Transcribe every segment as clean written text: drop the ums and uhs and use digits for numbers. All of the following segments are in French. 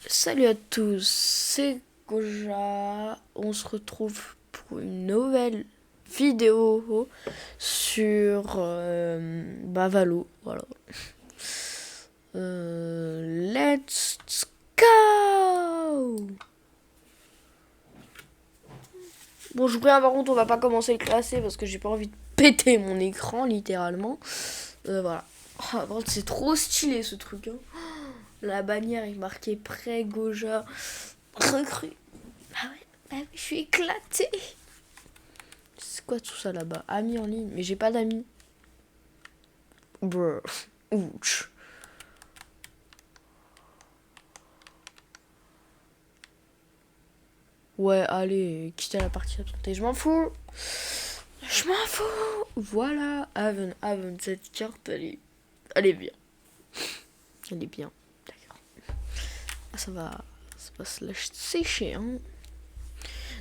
Salut à tous, c'est Goja. On se retrouve pour une nouvelle vidéo sur Valo. Voilà. Let's go. Bon, je vous préviens par contre, on va pas commencer le classé parce que j'ai pas envie de péter mon écran littéralement. Voilà. Oh, par contre, c'est trop stylé ce truc. Hein. La bannière est marquée prêt Goja recrue. Ah ouais, bah oui, je suis éclatée. C'est quoi tout ça là-bas? Amis en ligne, mais j'ai pas d'amis. Brr. Ouch. Ouais, allez, quittez la partie absentée. Je m'en fous. Je m'en fous. Voilà. Haven, cette carte, elle est bien. Elle est bien. D'accord. Ah, ça va se lâcher sécher, hein.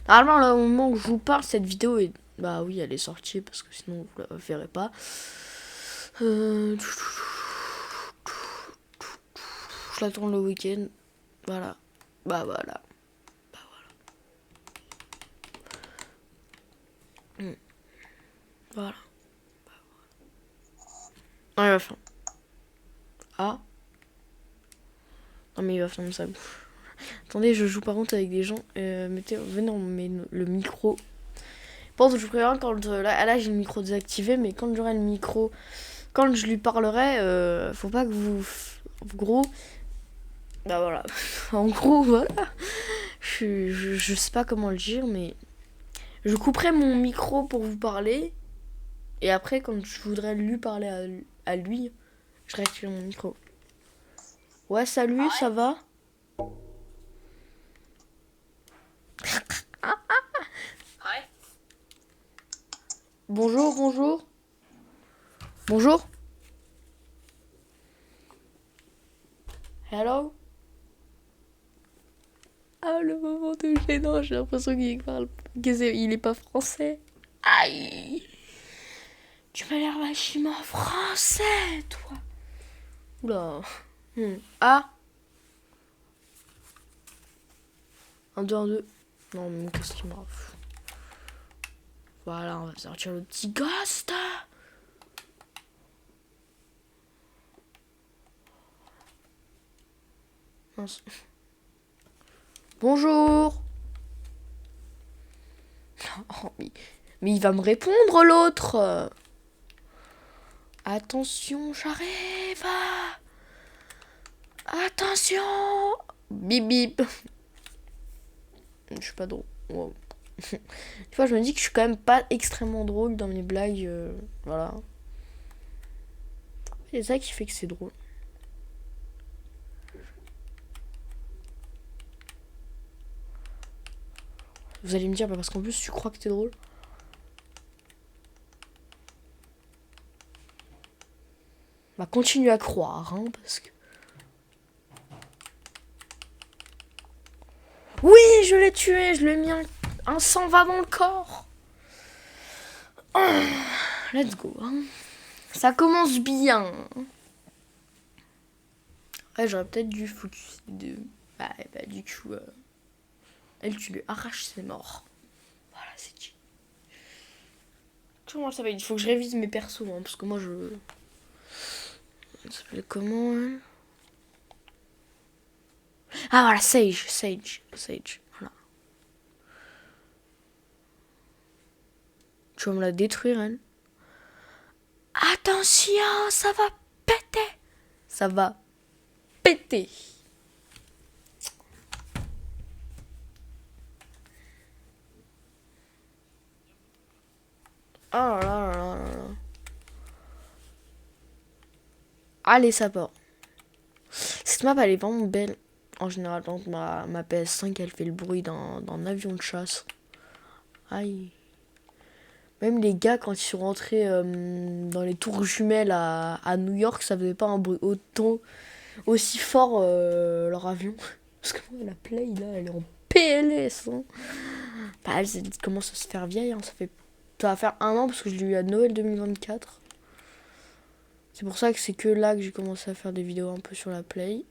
Normalement, là, au moment où je vous parle, cette vidéo est... Bah oui, elle est sortie parce que sinon vous la verrez pas. Je la tourne le week-end. Voilà. Bah voilà. Voilà. Non, il va faire. Ah. Non, mais il va fermer sa bouche. Attendez, je joue par contre avec des gens. Venez, on met le micro. Bon, je vous préviens, quand là j'ai le micro désactivé, mais quand j'aurai le micro, quand je lui parlerai, faut pas que vous. En gros. Bah voilà. En gros, voilà. Je sais pas comment le dire, mais. Je couperai mon micro pour vous parler. Et après, quand je voudrais lui parler à lui, je réactive mon micro. Ouais, salut, ça va? Ouais. Bonjour, bonjour. Bonjour. Hello. Ah, le moment de gênant, j'ai l'impression qu'il est pas français. Aïe. Tu m'as l'air vachement français, toi. Oula. Ah. 1, 2, 1, 2. Non, mais qu'est-ce qu'il m'a... Voilà, on va sortir le petit ghost. Mince. Bonjour. Oh, mais il va me répondre, l'autre. Attention, j'arrive. Attention. Bip bip. Je suis pas drôle. Wow. Tu vois, je me dis que je suis quand même pas extrêmement drôle dans mes blagues. Voilà. C'est ça qui fait que c'est drôle. Vous allez me dire, bah parce qu'en plus tu crois que t'es drôle. Bah continue à croire, hein, parce que... Oui, je l'ai tué, je lui ai mis un sang va dans le corps. Oh, let's go, hein. Ça commence bien. Ouais, j'aurais peut-être dû focus de... Bah, du coup... Elle, tu lui arraches ses morts. Voilà, c'est dit. Comment ça va? Il faut que je révise mes persos, hein, parce que moi, je... Ça s'appelle comment, hein? Ah, voilà, Sage. Voilà. Tu vas me la détruire, elle. Attention, ça va péter. Ça va péter. Oh là là là là là. Allez, ça part. Cette map, elle est vraiment belle. En général, donc ma PS5, elle fait le bruit d'un avion de chasse. Aïe. Même les gars, quand ils sont rentrés dans les tours jumelles à New York, ça faisait pas un bruit aussi fort leur avion. Parce que moi, la Play, là, elle est en PLS. Hein. Bah, elle commence à se faire vieille. Hein. Ça va faire 1 an parce que je l'ai eu à Noël 2024. C'est pour ça que c'est que là que j'ai commencé à faire des vidéos un peu sur la Play.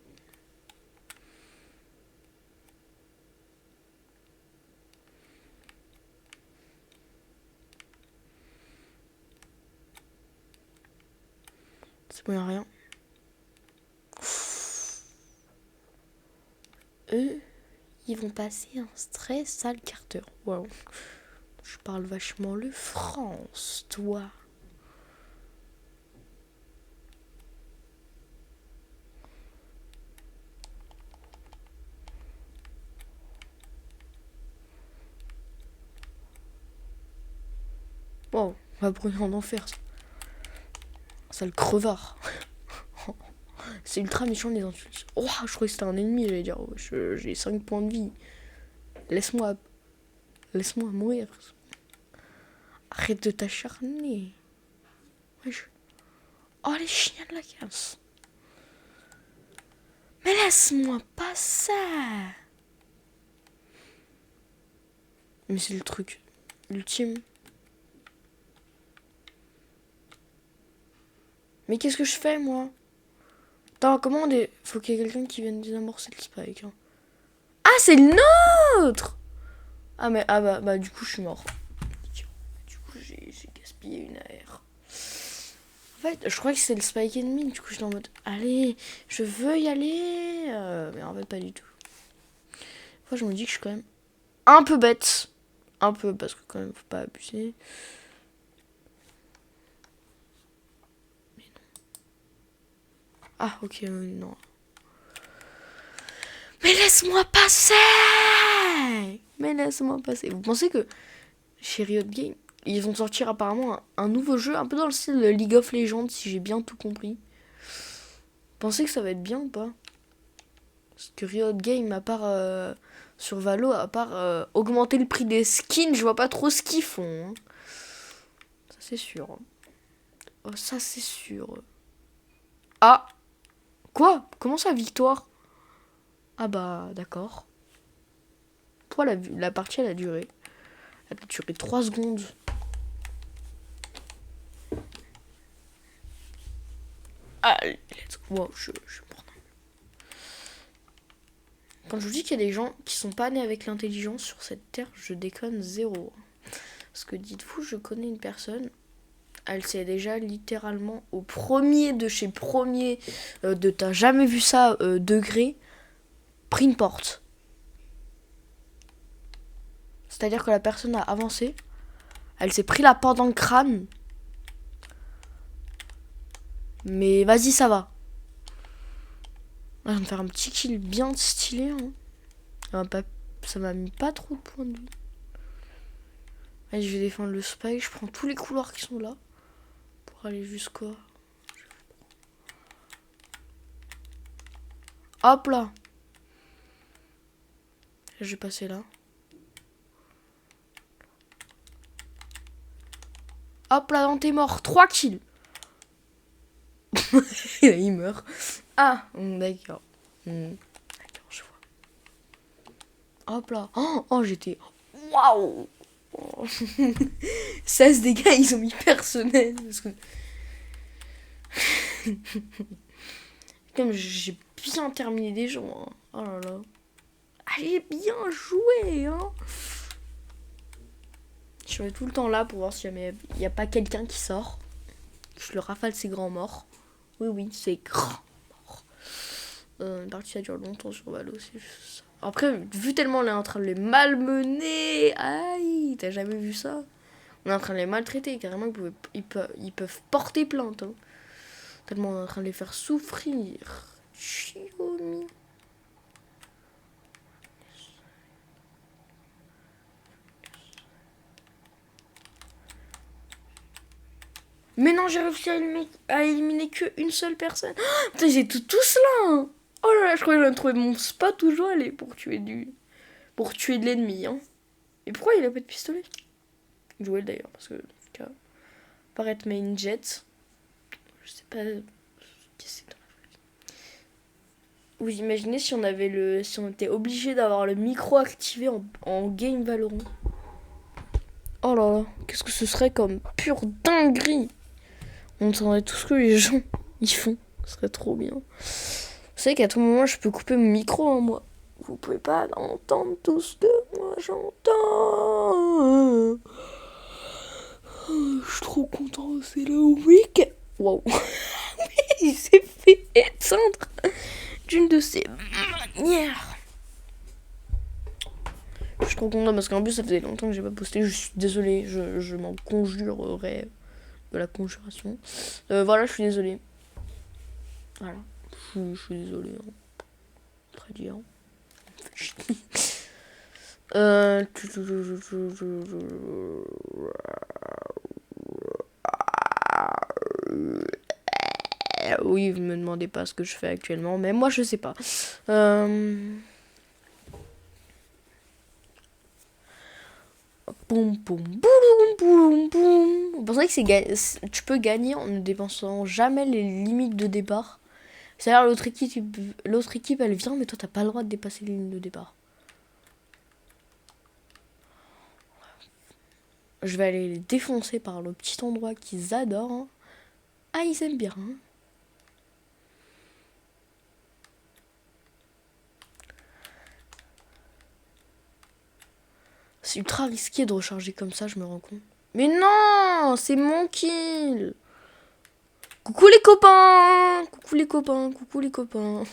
C'est bon, y'a rien. Eux, ils vont passer un très sale quart d'heure. Waouh. Je parle vachement le France, toi. Wow, on va brûler en enfer. Sale crevard. C'est ultra méchant les insultes. Oh, je croyais que c'était un ennemi, j'allais dire. Oh, j'ai 5 points de vie. Laisse-moi mourir. Arrête de t'acharner. Wesh. Oh, les chiens de la casse. Mais laisse-moi passer. Mais c'est le truc ultime. Mais qu'est-ce que je fais, moi? Attends, comment faut qu'il y ait quelqu'un qui vienne désamorcer le spike. Hein. Ah, c'est le nôtre! Ah, mais bah du coup, je suis mort. Du coup, j'ai gaspillé une AR. En fait, je crois que c'est le spike ennemi. Du coup, j'étais en mode, allez, je veux y aller. Mais en fait, pas du tout. Moi, je me dis que je suis quand même un peu bête. Un peu, parce que quand même, faut pas abuser. Mais non. Ah, ok, non. Mais laisse-moi passer! Mais laisse-moi passer. Vous pensez que chez Riot Games, ils vont sortir apparemment un nouveau jeu, un peu dans le style de League of Legends, si j'ai bien tout compris. Vous pensez que ça va être bien ou pas? Parce que Riot Games, à part sur Valo, à part augmenter le prix des skins, je vois pas trop ce qu'ils font. Hein. Ça c'est sûr. Oh, ça c'est sûr. Ah! Quoi? Comment ça, victoire? Ah bah, d'accord. Pourquoi la partie, elle a duré? Elle a duré 3 secondes. Allez, let's go. Wow, je prends. Quand je vous dis qu'il y a des gens qui sont pas nés avec l'intelligence sur cette terre, je déconne zéro. Parce que dites-vous, je connais une personne, elle s'est déjà littéralement au premier de chez premier de t'as jamais vu ça degré, pris une porte. C'est-à-dire que la personne a avancé, elle s'est pris la porte dans le crâne. Mais vas-y, ça va. Je vais me faire un petit kill bien stylé. Hein. Ça m'a mis pas trop de points de vie. Allez, je vais défendre le spike. Je prends tous les couloirs qui sont là. Pour aller jusqu'à... Hop là. Je vais passer là. Hop là, dans tes morts. 3 kills. Il meurt. Ah, d'accord. D'accord, je vois. Hop là. Oh j'étais... Waouh. 16 dégâts, ils ont mis personnel. Parce que... Comme j'ai bien terminé des gens. Hein. Oh là là. Allez, bien joué. Hein. Je serai tout le temps là pour voir si jamais il n'y a pas quelqu'un qui sort. Je le rafale ses grands morts. Oui, c'est grand mort. Une partie ça dure longtemps sur Valo, c'est juste ça. Après, vu tellement on est en train de les malmener, aïe, t'as jamais vu ça? On est en train de les maltraiter, carrément, ils peuvent porter plainte. Hein. Tellement on est en train de les faire souffrir. Chiomi. Mais non, j'ai réussi à éliminer qu'une seule personne. Oh, putain, j'ai tous là. Hein. Oh là là, je crois que j'avais trouvé mon spot où je dois aller pour tuer de l'ennemi. Hein. Et pourquoi il a pas de pistolet? Jouer d'ailleurs, parce que en tout cas, paraître main jet. Je sais pas. Qu'est-ce que c'est dans la vraie vie. Vous imaginez si on était obligé d'avoir le micro activé en game Valorant. Oh là là, qu'est-ce que ce serait comme pure dinguerie. On entendrait tout ce que les gens ils font. Ce serait trop bien. Vous savez qu'à tout moment, je peux couper mon micro, hein, moi. Vous pouvez pas entendre tout ce que moi j'entends. Je suis trop content, c'est le week. Waouh. Il s'est fait éteindre d'une de ses manières. Je suis trop contente parce qu'en plus ça faisait longtemps que j'ai pas posté. Je suis désolée, je m'en conjurerai de la conjuration. Voilà, je suis désolée. Voilà, je suis désolée. Hein. Très bien. Oui, vous me demandez pas ce que je fais actuellement, mais moi je sais pas. Boum boum boum boum boum. Vous pensez que tu peux gagner en ne dépensant jamais les limites de départ. C'est-à-dire l'autre équipe elle vient mais toi t'as pas le droit de dépasser les lignes de départ. Je vais aller les défoncer par le petit endroit qu'ils adorent. Hein. Ah ils aiment bien. Hein. C'est ultra risqué de recharger comme ça, je me rends compte. Mais non, c'est mon kill. Coucou les copains. Coucou les copains, coucou les copains.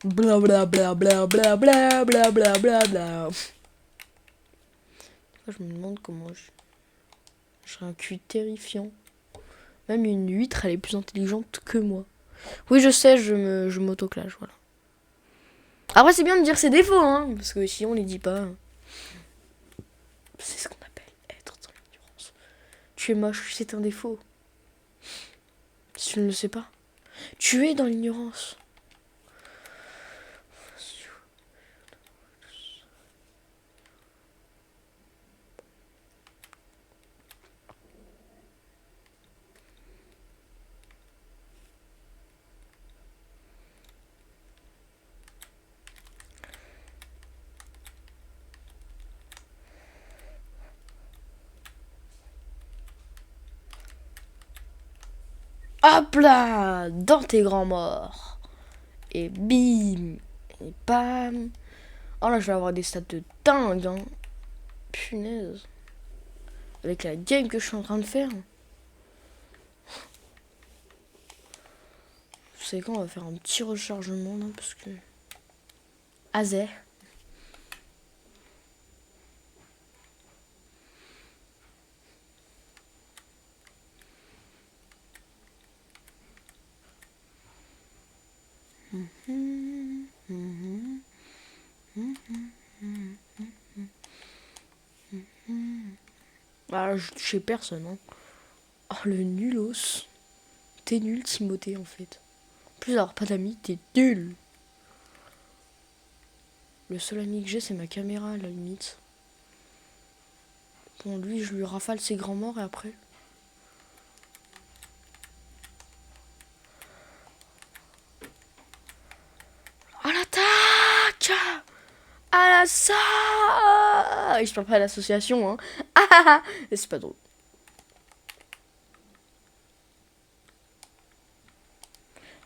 Bla bla bla bla bla bla bla bla bla bla. Je me demande comment j'ai un cul terrifiant. Même une huître, elle est plus intelligente que moi. Oui, je sais, je m'autoclage, voilà. Après, c'est bien de dire ses défauts, hein, parce que si on les dit pas, c'est ce qu'on appelle être dans l'ignorance. Tu es moche, c'est un défaut. Si tu ne le sais pas, tu es dans l'ignorance. Hop là, dans tes grands morts. Et bim, et bam. Oh là, je vais avoir des stats de dingue, hein. Punaise. Avec la game que je suis en train de faire. Vous savez quoi, on va faire un petit rechargement, là, parce que... Azé. Ah, je touchais personne, hein. Oh, le nulos. T'es nul, Timothée, en fait. En plus d'avoir pas d'amis, t'es nul. Le seul ami que j'ai, c'est ma caméra, à la limite. Bon, lui, je lui rafale ses grands morts, et après... À l'attaque! À la ça! Et je parle pas d'association, hein. Ah, c'est pas drôle.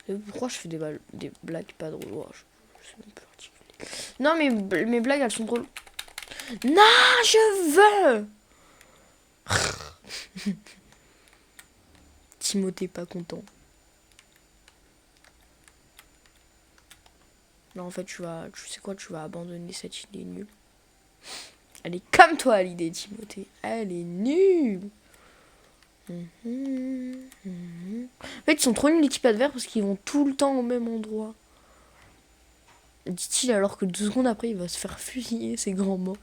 Et pourquoi je fais des blagues pas drôles? Oh, je sais même plus articuler. Non, mais mes blagues, elles sont drôles. Non, je veux! Timothée pas content. Non, en fait, tu sais quoi, tu vas abandonner cette idée nulle. Elle est comme toi, l'idée, Timothée. Elle est nulle. En fait, ils sont trop nuls, l'équipe adverse, parce qu'ils vont tout le temps au même endroit. Dit-il, alors que 2 secondes après, il va se faire fusiller, ses grands morts.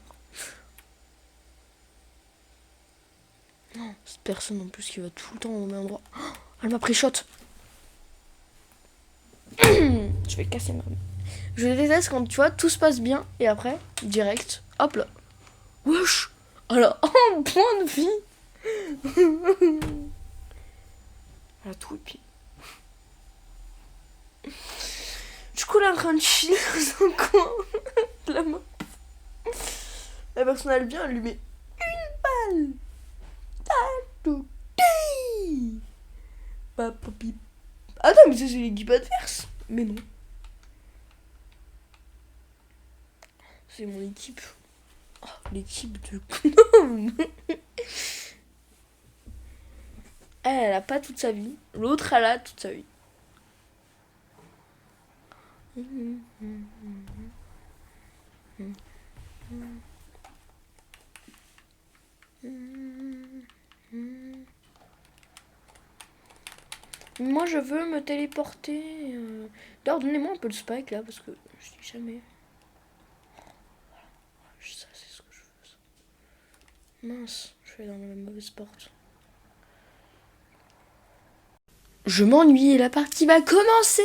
Non, cette personne en plus qui va tout le temps au même endroit. Oh, elle m'a pris shot. Je vais casser ma... Je déteste quand, tu vois, tout se passe bien, et après, direct, hop là. Wesh. Alors, en point de vie. Elle a tout épié. Du coup, elle est en train de chiller dans un coin de la main. La personne, elle vient, elle lui met une balle. Attends, mais ça, c'est l'équipe adverse. Mais non. C'est mon équipe. Oh, l'équipe de... Elle a pas toute sa vie. L'autre, elle a toute sa vie. Moi, je veux me téléporter. D'ailleurs, donnez-moi un peu de spike là, parce que je dis jamais. Ça, c'est ce que je veux. Mince, je vais dans la mauvaise porte. Je m'ennuie et la partie va commencer.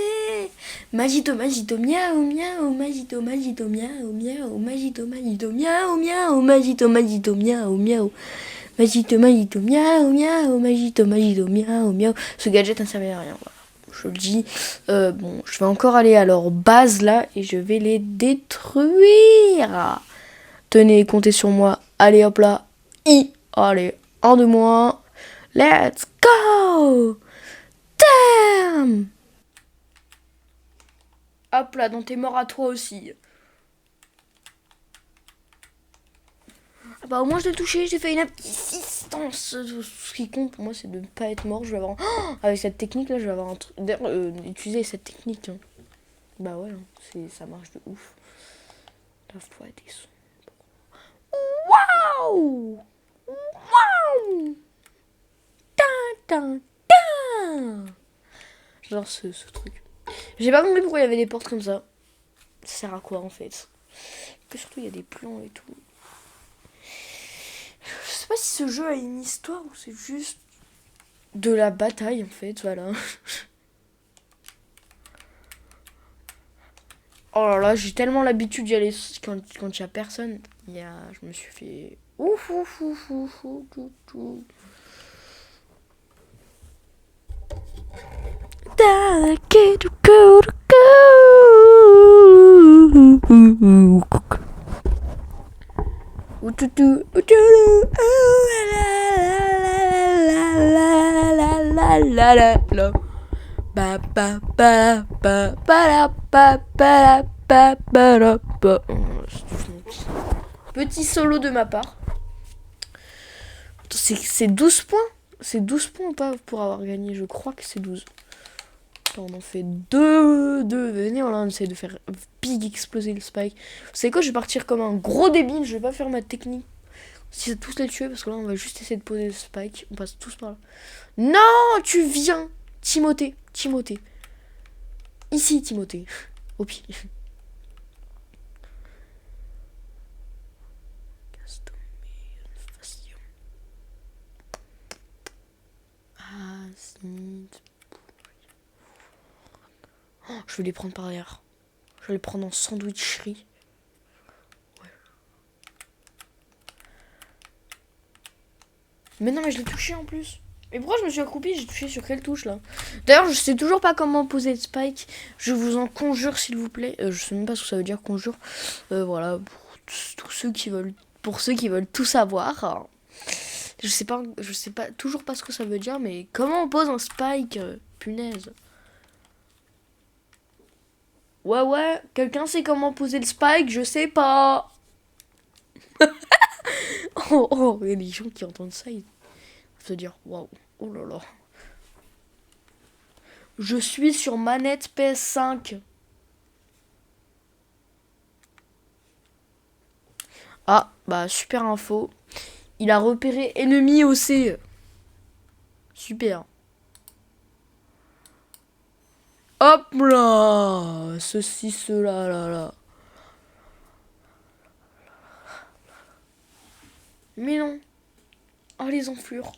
Magito, magito, miaou, miaou, magito, magito, miaou, miaou, magito, magito, miaou, miaou, magito, magito, miaou, miaou. Magito, magito, miaou, miaou, magito, magito, miaou, miaou. Ce gadget ne servait à rien, voilà. Je le dis. Bon, je vais encore aller à leur base là et je vais les détruire. Tenez, comptez sur moi. Allez, hop là. Allez, un de moins. Let's go. Damn. Hop là, dans tes morts à toi aussi. Ah bah au moins je l'ai touché, j'ai fait une assistance. Ce qui compte pour moi c'est de ne pas être mort. Je vais avoir... Oh, avec cette technique là, je vais avoir un truc... D'ailleurs, utiliser cette technique. Hein. Bah ouais, hein, ça marche de ouf. La foi des sons. Waouh. Waouh. J'adore ce truc. J'ai pas compris pourquoi il y avait des portes comme ça. Ça sert à quoi en fait? Que surtout il y a des plans et tout. Je sais pas si ce jeu a une histoire ou c'est juste de la bataille en fait, voilà. Oh là là, j'ai tellement l'habitude d'y aller quand il y a personne. Je me suis fait... Ouf, ouf, ouf, ouf, ouf, ouf, ouf. Petit solo de ma part. C'est 12 points. C'est 12 points ou pas pour avoir gagné? Je crois que c'est 12. On en fait deux. Venez, on essaie de faire big exploser le spike. Vous savez quoi? Je vais partir comme un gros débile. Je vais pas faire ma technique. Si c'est tous les tuer, parce que là, on va juste essayer de poser le spike. On passe tous par là. Non, tu viens, Timothée. Ici, Timothée. Au pied. Oh, je vais les prendre par derrière. Je vais les prendre en sandwicherie. Ouais. Mais non, mais je l'ai touché en plus. Mais pourquoi je me suis accroupi? J'ai touché sur quelle touche là? D'ailleurs, je sais toujours pas comment poser le spike. Je vous en conjure, s'il vous plaît. Je sais même pas ce que ça veut dire conjure. Voilà, pour ceux qui veulent tout savoir. Je sais pas, toujours pas ce que ça veut dire, mais comment on pose un spike? Punaise. Ouais, quelqu'un sait comment poser le spike? Je sais pas. Il y a des gens qui entendent ça, ils vont se dire waouh, oh là là. Je suis sur manette PS5. Ah, bah super info. Il a repéré ennemi OC. Super. Hop là. Ceci, cela, là. Mais non. Oh les enflures.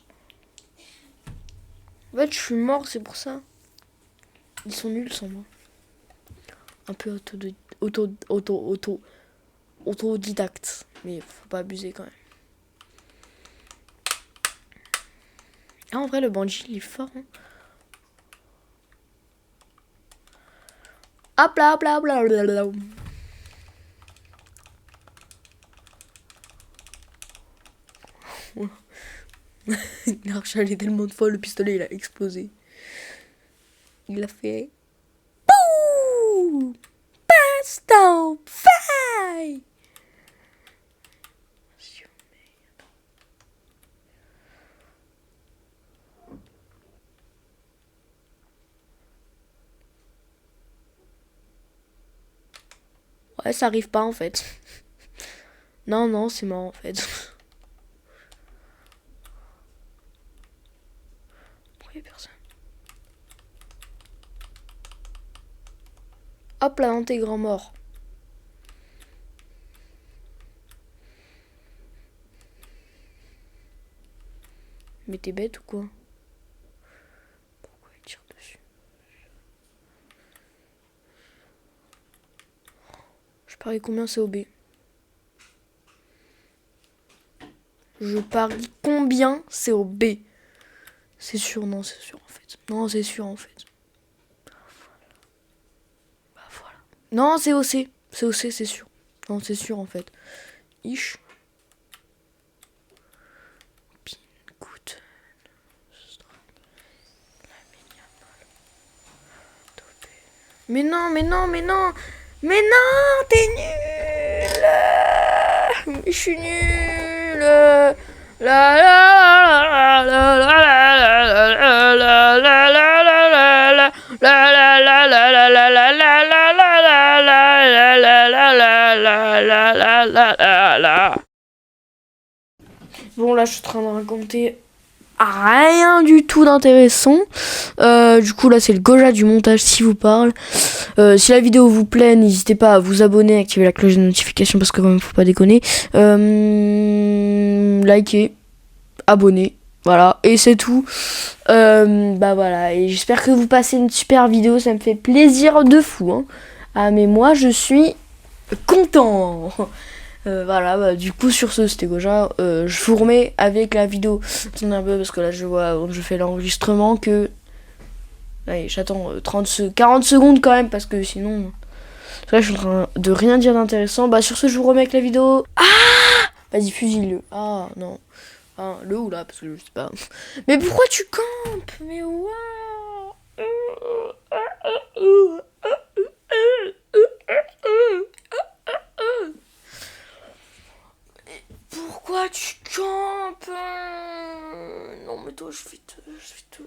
En fait, je suis mort, c'est pour ça. Ils sont nuls sans moi. Un peu autodidacte. Mais faut pas abuser quand même. Ah, en vrai, le bandit, il est fort. Hein. Hop là, hop là, hop là, hop là, hop là. Il a rechargé tellement de fois, le pistolet, il a explosé. Il a fait... Bouh! Passe-temps! Faille! Ouais, ça arrive pas en fait. Non, non, c'est marrant en fait. Pourquoi y a personne? Hop là, intègre mort. Mais t'es bête ou quoi? Pourquoi il tire dessus? Je parie combien c'est au B? Je parie combien c'est au B? C'est sûr, non, c'est sûr en fait. Non, c'est sûr en fait. Bah voilà. Non, c'est au C. C'est au C, c'est sûr. Non, c'est sûr en fait. Ish. Écoute. Mais non, mais non, mais non. Mais non, t'es nul. Je suis nul. La la la la la la la la la la. Bon, là, je suis en train de raconter rien du tout d'intéressant. Du coup, là, c'est le Goja du montage qui vous parle. Si la vidéo vous plaît, n'hésitez pas à vous abonner, activer la cloche de notification parce que quand même, faut pas déconner. Likez, abonnez. Voilà, et c'est tout. Bah voilà, et j'espère que vous passez une super vidéo, ça me fait plaisir de fou. Hein. Ah, mais moi, je suis content. Voilà, bah, du coup, sur ce, c'était Goja. Je vous remets avec la vidéo. Attendez un peu, parce que là, je vois, je fais l'enregistrement que... Allez, j'attends 40 secondes quand même, parce que sinon... Là, je suis en train de rien dire d'intéressant. Bah, sur ce, je vous remets avec la vidéo. Ah! Vas-y, fusille-le. Ah, non. Ah, le ou là, parce que je sais pas. Mais pourquoi tu campes? Mais ouais. Pourquoi tu campes? Non, mais toi, je vais te...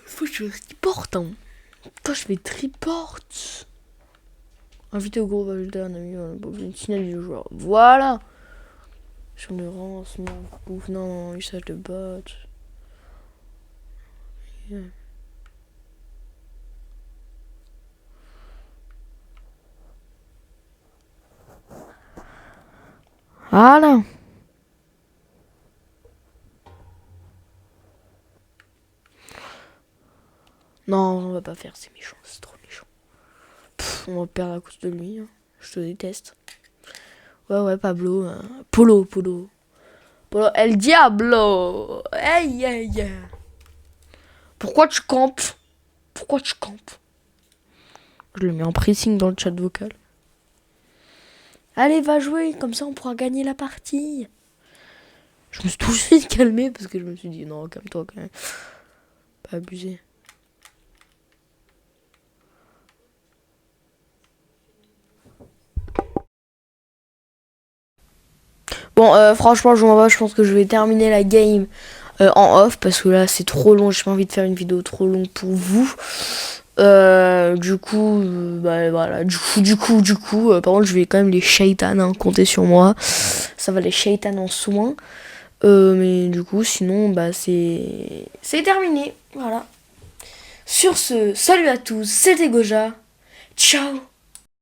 Faut que je reporte, hein. Toi, je vais te report. Invité au groupe, ajouter un ami, une signal du joueur. Voilà. Sur le rancement, ouf, non, usage de bot. Yeah. Voilà. Non, on va pas faire, c'est méchant, c'est trop méchant. On va perdre à cause de lui, hein. Je te déteste. Ouais, Pablo. Polo. Polo, El Diablo. Hey. Pourquoi tu campes? Pourquoi tu campes? Je le mets en pressing dans le chat vocal. Allez, va jouer, comme ça on pourra gagner la partie. Je me suis tout de suite calmé parce que je me suis dit non, calme-toi quand même. Pas abuser. Bon, franchement, je m'en vais. Je pense que je vais terminer la game en off parce que là, c'est trop long. J'ai pas envie de faire une vidéo trop longue pour vous. Du coup, bah voilà. Du coup, par contre, je vais quand même les shaitan, hein, compter sur moi. Ça va les shaitan en soin. Mais du coup, sinon, bah c'est terminé. Voilà. Sur ce, salut à tous. C'était Goja. Ciao.